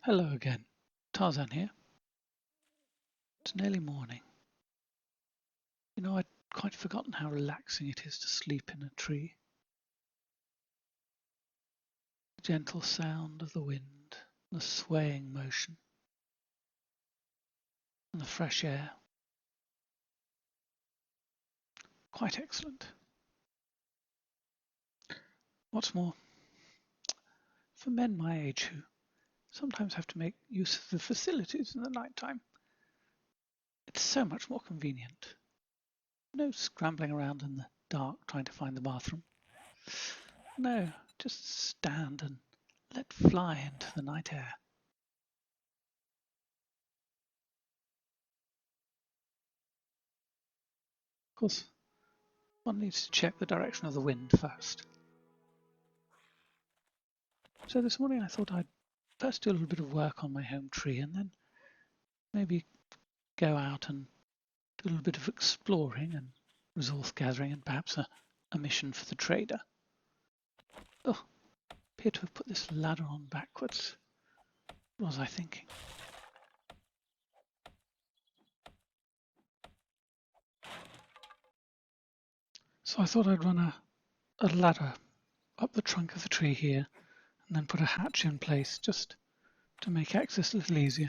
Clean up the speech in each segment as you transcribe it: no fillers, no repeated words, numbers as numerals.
Hello again, Tarzan here. It's nearly morning. You know, I'd quite forgotten how relaxing it is to sleep in a tree. The gentle sound of the wind, the swaying motion, and the fresh air. Quite excellent. What's more, for men my age who sometimes have to make use of the facilities in the night time, it's so much more convenient. No scrambling around in the dark trying to find the bathroom. No, just stand and let fly into the night air. Of course, one needs to check the direction of the wind first. So this morning I thought I'd first do a little bit of work on my home tree and then maybe go out and do a little bit of exploring and resource gathering and perhaps a mission for the trader. Oh, appear to have put this ladder on backwards. What was I thinking? So I thought I'd run a ladder up the trunk of the tree here and then put a hatch in place just to make access a little easier.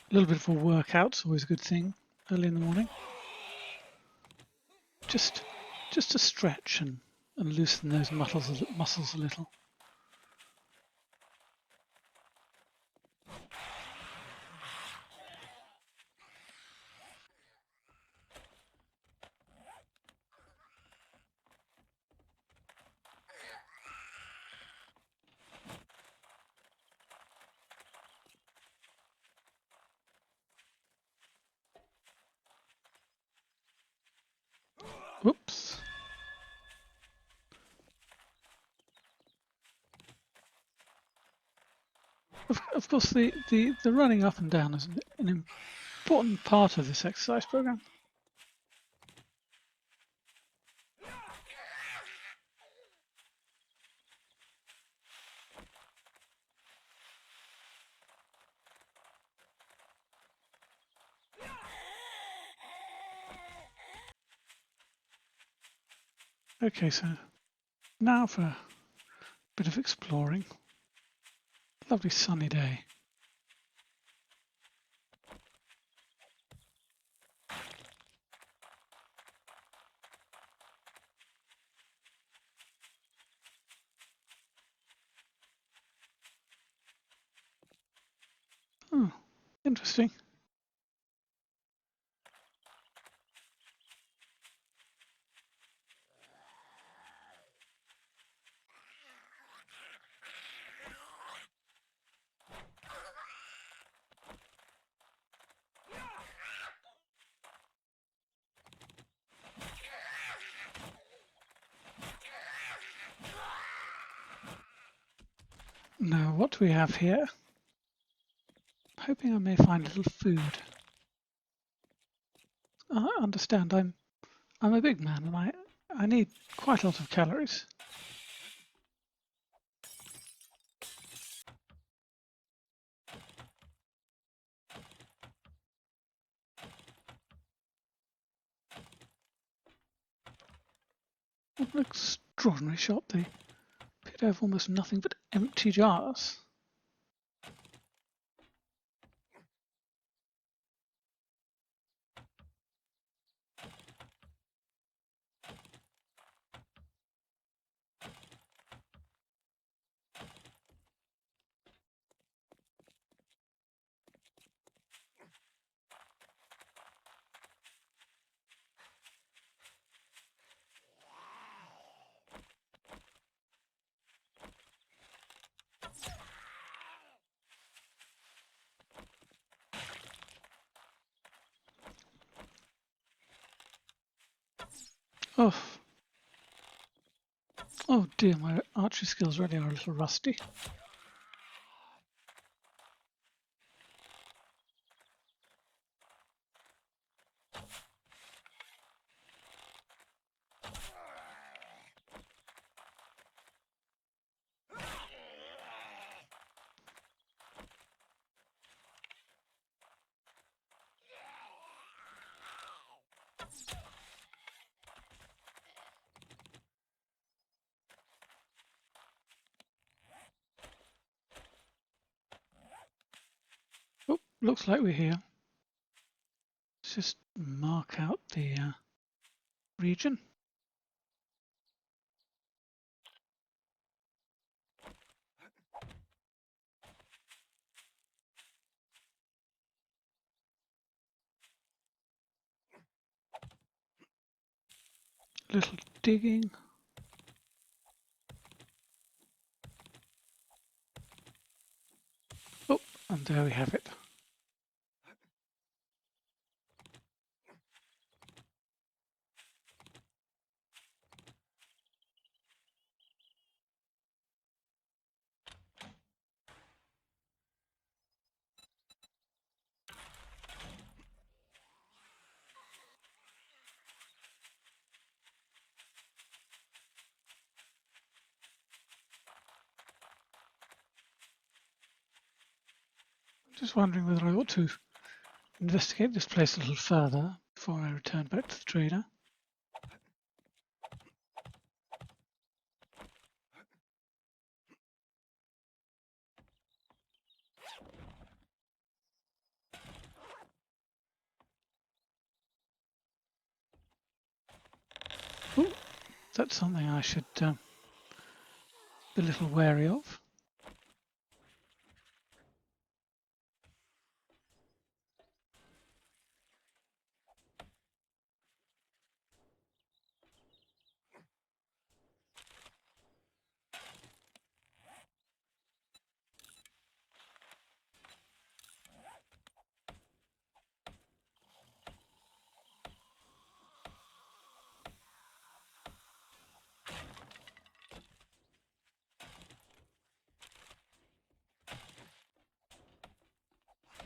A little bit of a workout's always a good thing early in the morning. Just to stretch and loosen those muscles a little. Whoops. Of course, the running up and down is an important part of this exercise program. Okay, so now for a bit of exploring. Lovely sunny day. Oh, interesting. Now, what do we have here? I'm hoping I may find a little food. I understand I'm a big man and I need quite a lot of calories. What an extraordinary shop. They appear to have almost nothing but empty jars. Oh, Oh dear, my archery skills really are a little rusty. Oh, looks like we're here. Let's just mark out the region. Little digging. Oh, and there we have it. Just wondering whether I ought to investigate this place a little further before I return back to the trader. Oh, that's something I should be a little wary of.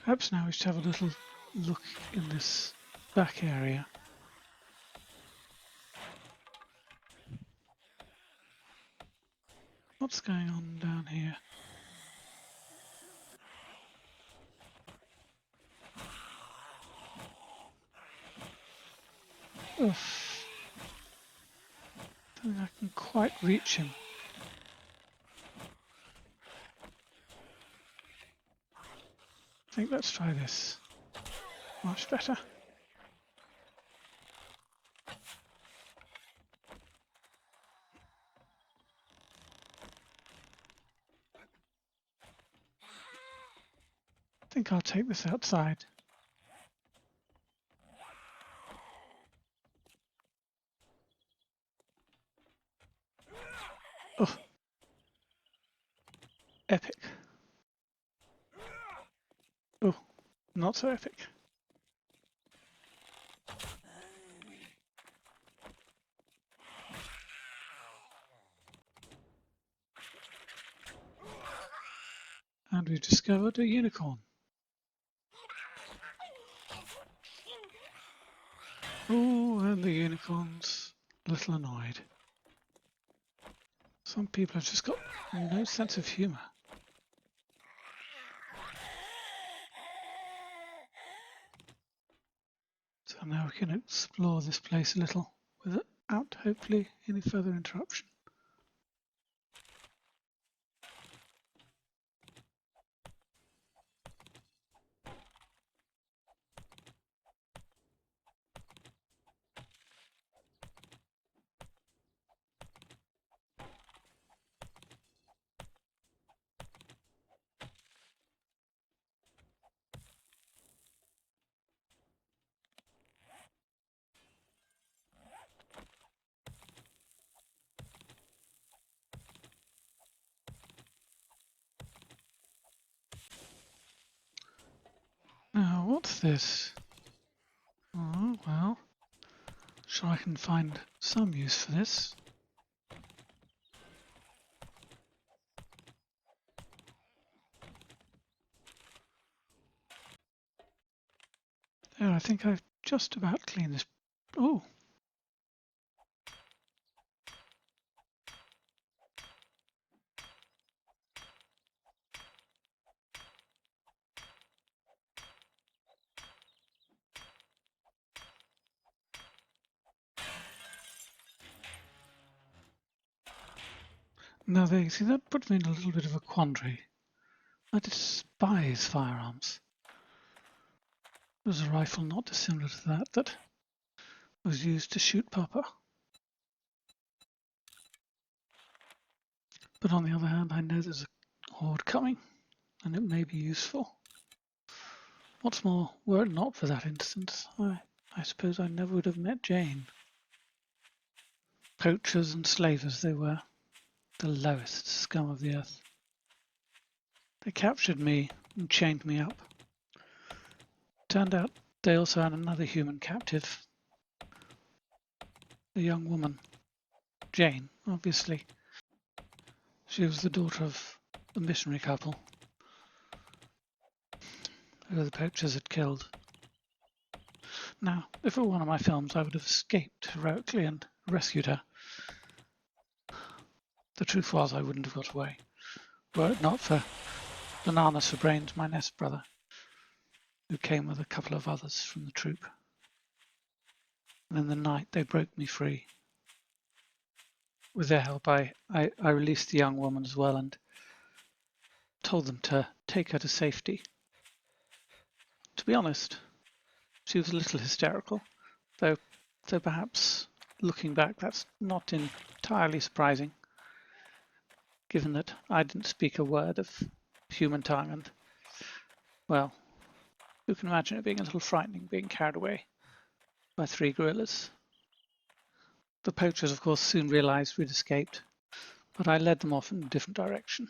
Perhaps now we should have a little look in this back area. What's going on down here? Ugh. Don't think I can quite reach him. I think let's try this. Much better. I think I'll take this outside. Oh, epic. Oh, not so epic. And we've discovered a unicorn. Oh, and the unicorn's a little annoyed. Some people have just got no sense of humour. So now we can explore this place a little without hopefully any further interruption. Now, what's this? Oh, well, sure I can find some use for this. There, I think I've just about cleaned this. Oh, now they see that puts me in a little bit of a quandary. I despise firearms. There's a rifle not dissimilar to that was used to shoot Papa. But on the other hand, I know there's a horde coming, and it may be useful. What's more, were it not for that instance, I suppose I never would have met Jane. Poachers and slavers they were, the lowest scum of the earth. They captured me and chained me up. Turned out they also had another human captive, a young woman, Jane, obviously. She was the daughter of a missionary couple who the poachers had killed. Now, if it were one of my films, I would have escaped heroically and rescued her. The truth was, I wouldn't have got away, were it not for Bananas for Brains, my nest brother, who came with a couple of others from the troop. And in the night, they broke me free. With their help, I released the young woman as well and told them to take her to safety. To be honest, she was a little hysterical, though perhaps looking back, that's not entirely surprising, given that I didn't speak a word of human tongue and, well, who can imagine it being a little frightening being carried away by 3 gorillas? The poachers, of course, soon realized we'd escaped, but I led them off in a different direction.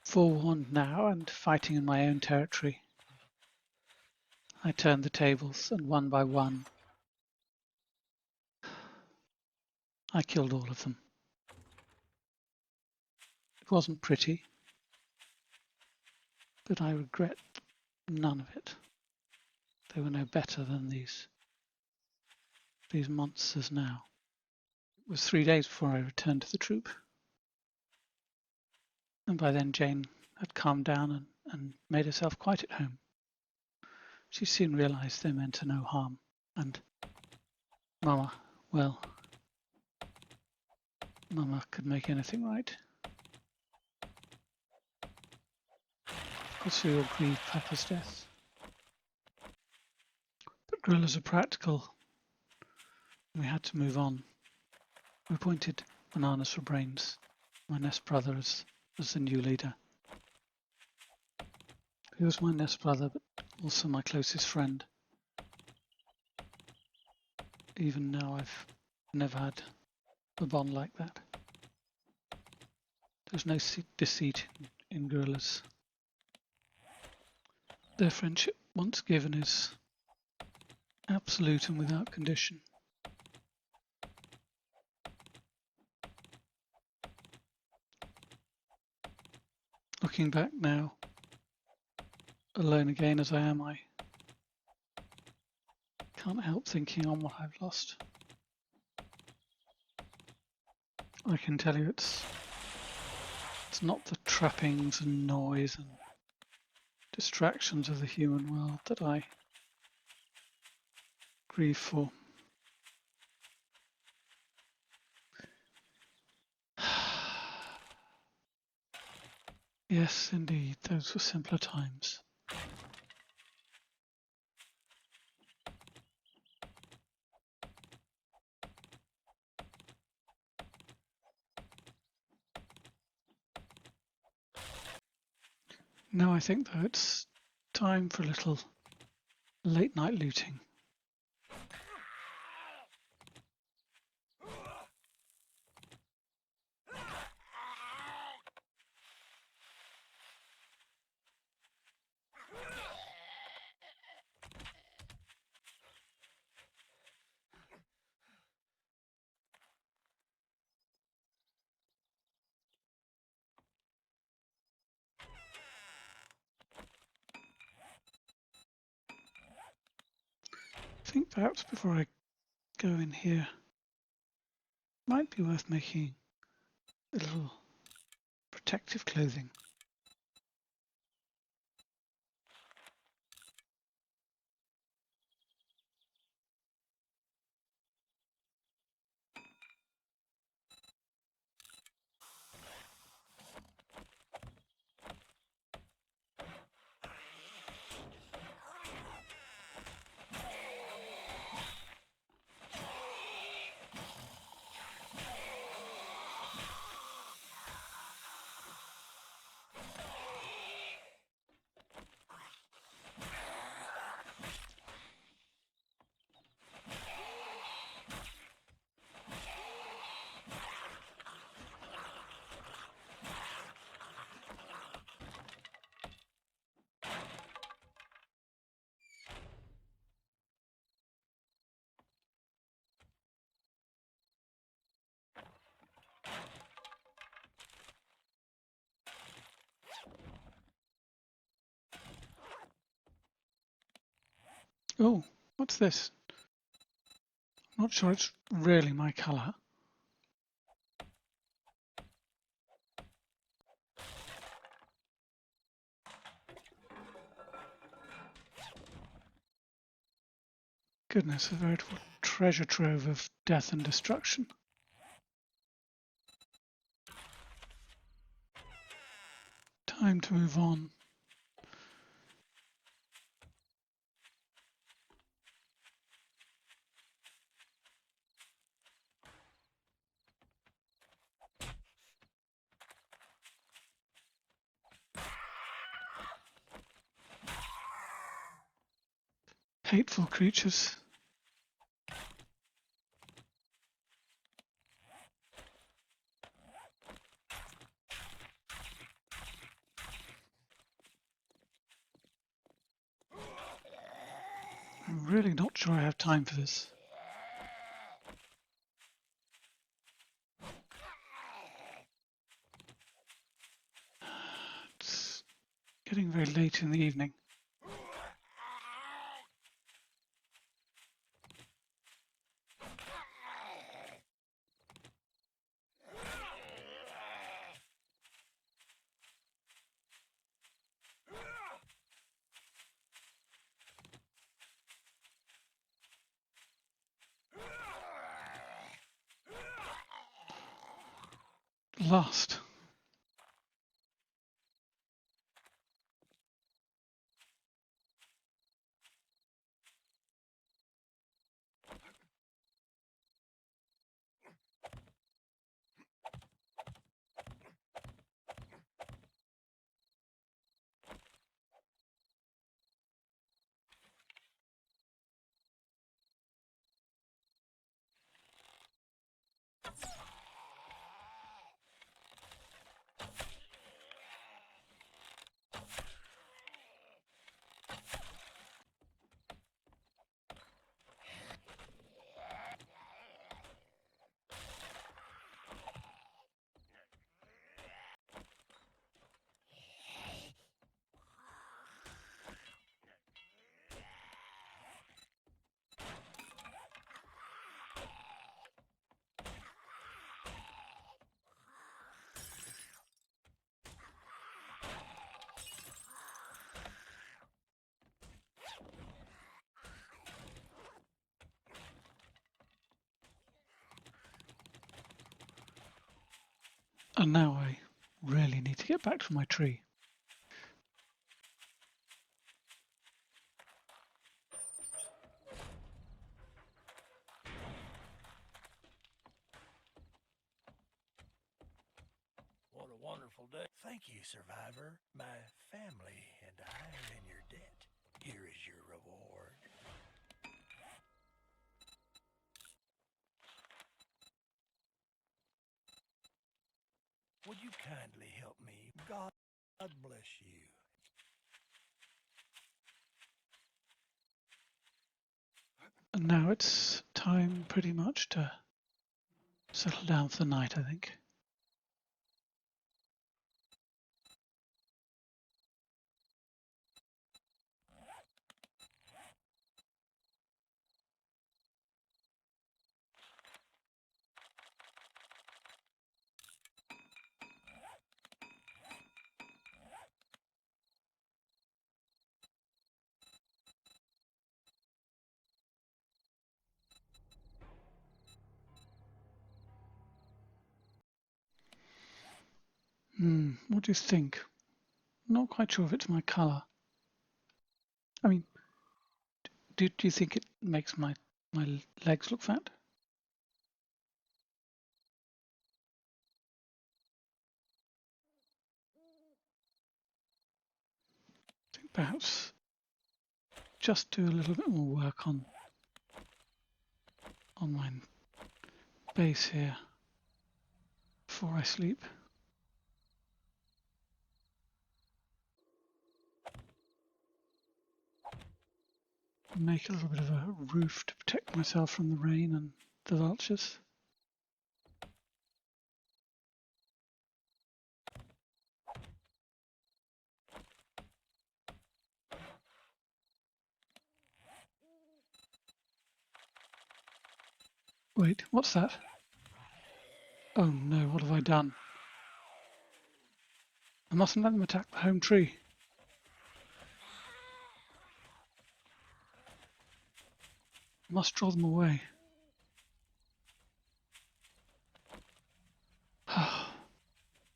Forewarned now and fighting in my own territory, I turned the tables and one by one, I killed all of them. It wasn't pretty, but I regret none of it. They were no better than these monsters now. It was 3 days before I returned to the troop, and by then Jane had calmed down and made herself quite at home. She soon realized they meant her no harm, and Mama, well, Mama could make anything right. Of course we all grieved Papa's death. But gorillas are practical, and we had to move on. We appointed Bananas for Brains, my nest brother, as the new leader. He was my nest brother, but also my closest friend. Even now, I've never had a bond like that. There's no deceit in gorillas. Their friendship, once given, is absolute and without condition. Looking back now, alone again as I am, I can't help thinking on what I've lost. I can tell you it's not the trappings and noise and distractions of the human world that I grieve for. Yes, indeed, those were simpler times. Now I think, though, it's time for a little late night looting. I think perhaps before I go in here, might be worth making a little protective clothing. Oh, what's this? I'm not sure it's really my colour. Goodness, a veritable treasure trove of death and destruction. Time to move on. Hateful creatures. I'm really not sure I have time for this. It's getting very late in the evening. Lost. And now I really need to get back to my tree. What a wonderful day. Thank you, survivor. My family and I are in your debt. Here is your reward. Would you kindly help me? God bless you. And now it's time pretty much to settle down for the night, I think. What do you think? Not quite sure if it's my colour. I mean, do you think it makes my legs look fat? I think perhaps just do a little bit more work on my base here before I sleep. Make a little bit of a roof to protect myself from the rain and the vultures. Wait, what's that? Oh no, what have I done? I mustn't let them attack the home tree. I must draw them away.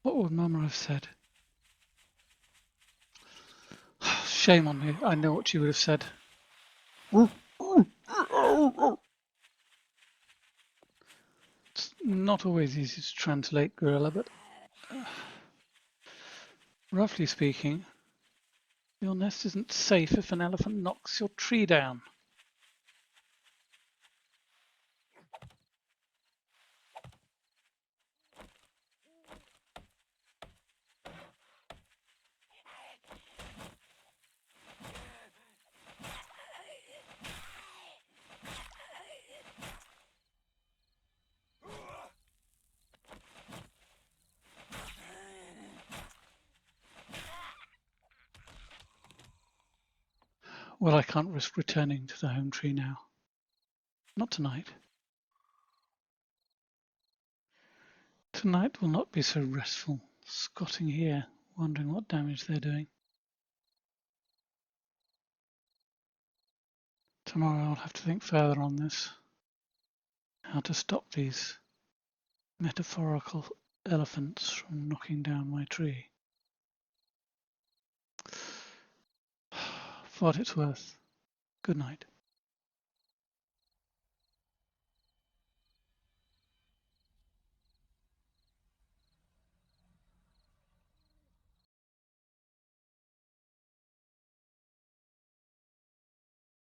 What would Mama have said? Shame on me, I know what she would have said. It's not always easy to translate gorilla, but roughly speaking, your nest isn't safe if an elephant knocks your tree down. Well, I can't risk returning to the home tree now. Not tonight. Tonight will not be so restful, squatting here, wondering what damage they're doing. Tomorrow I'll have to think further on this. How to stop these metaphorical elephants from knocking down my tree. For what it's worth, good night.